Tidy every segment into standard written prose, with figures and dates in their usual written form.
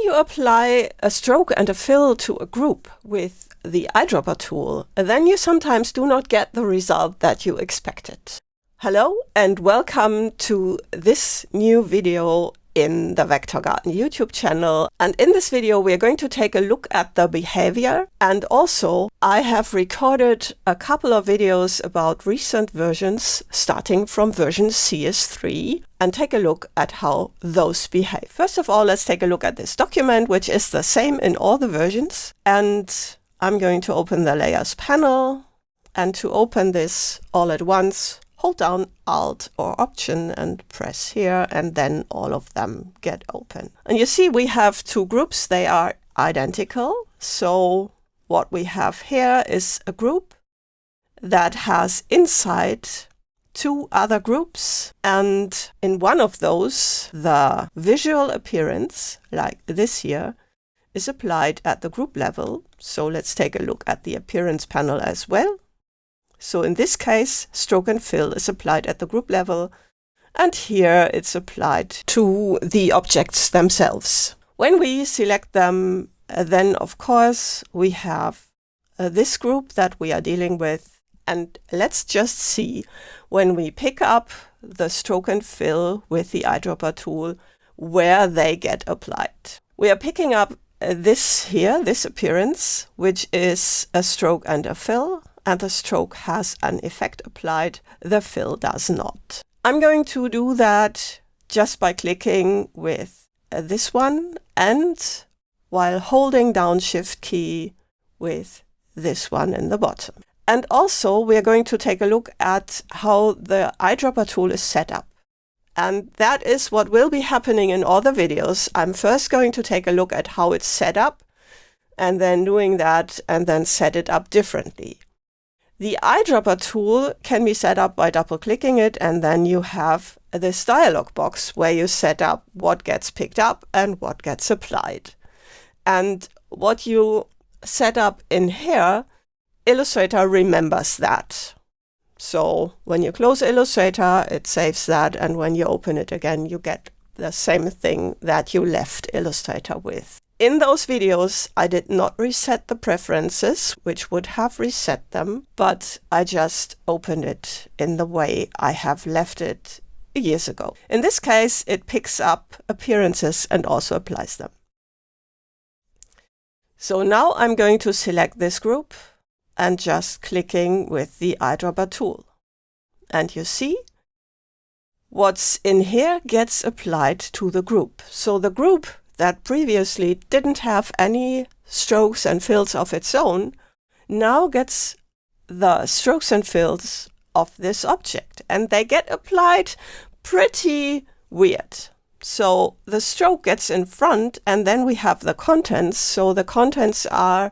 you apply a stroke and a fill to a group with the eyedropper tool, then you sometimes do not get the result that you expected. Hello and welcome to this new video in the Vector Garden YouTube channel. And in this video, we are going to take a look at the behavior. And also, I have recorded a couple of videos about recent versions, starting from version CS3, and take a look at how those behave. First of all, let's take a look at this document, which is the same in all the versions. And I'm going to open the Layers panel. And to open this all at once, hold down Alt or Option and press here, and then all of them get open. And you see we have two groups. They are identical. So what we have here is a group that has inside two other groups. And in one of those, the visual appearance, like this here, is applied at the group level. So let's take a look at the appearance panel as well. So in this case, stroke and fill is applied at the group level, and here it's applied to the objects themselves. When we select them, then of course we have this group that we are dealing with, and let's just see when we pick up the stroke and fill with the eyedropper tool where they get applied. We are picking up this here, this appearance, which is a stroke and a fill. And the stroke has an effect applied, the fill does not. I'm going to do that just by clicking with this one and while holding down Shift key with this one in the bottom. And also we are going to take a look at how the eyedropper tool is set up. And that is what will be happening in all the videos. I'm first going to take a look at how it's set up and then doing that and then set it up differently. The eyedropper tool can be set up by double-clicking it, and then you have this dialog box where you set up what gets picked up and what gets applied. And what you set up in here, Illustrator remembers that. So when you close Illustrator, it saves that, and when you open it again, you get the same thing that you left Illustrator with. In those videos, I did not reset the preferences, which would have reset them, but I just opened it in the way I have left it years ago. In this case, it picks up appearances and also applies them. So now I'm going to select this group and just clicking with the eyedropper tool. And you see, what's in here gets applied to the group. So the group that previously didn't have any strokes and fills of its own, now gets the strokes and fills of this object. And they get applied pretty weird. So the stroke gets in front, and then we have the contents. So the contents are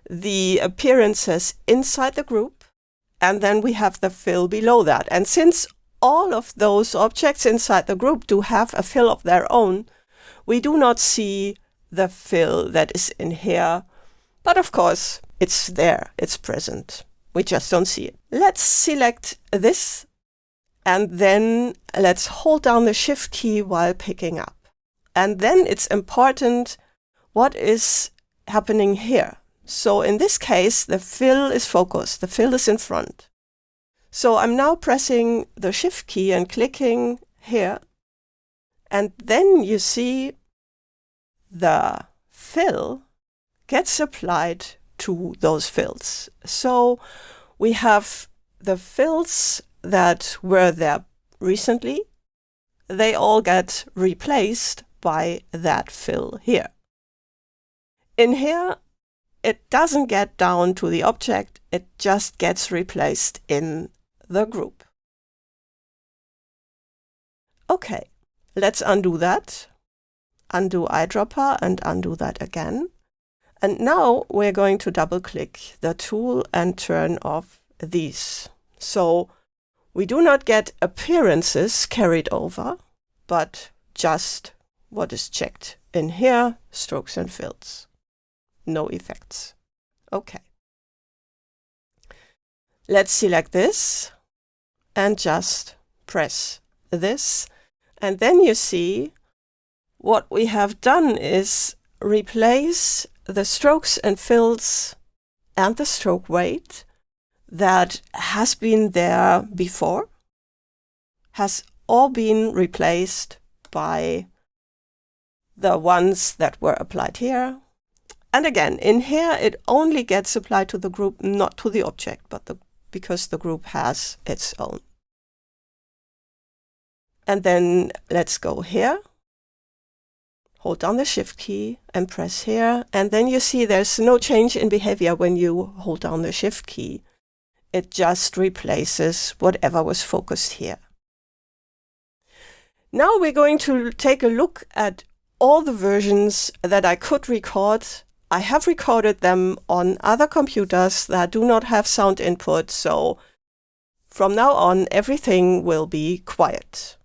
the appearances inside the group, and then we have the fill below that. And since all of those objects inside the group do have a fill of their own, we do not see the fill that is in here, but of course it's there, it's present. We just don't see it. Let's select this and then let's hold down the Shift key while picking up. And then it's important what is happening here. So in this case, the fill is focused, the fill is in front. So I'm now pressing the Shift key and clicking here. And then you see the fill gets applied to those fills. So we have the fills that were there recently. They all get replaced by that fill here. In here, it doesn't get down to the object. It just gets replaced in the group. Okay. Let's undo that, undo eyedropper and undo that again. And now we're going to double click the tool and turn off these. So we do not get appearances carried over, but just what is checked in here, strokes and fills. No effects. Okay. Let's select this and just press this. And then you see what we have done is replace the strokes and fills and the stroke weight that has been there before, has all been replaced by the ones that were applied here. And again, in here, it only gets applied to the group, not to the object, but because the group has its own. And then let's go here, hold down the Shift key and press here. And then you see there's no change in behavior when you hold down the Shift key. It just replaces whatever was focused here. Now we're going to take a look at all the versions that I could record. I have recorded them on other computers that do not have sound input, so from now on everything will be quiet.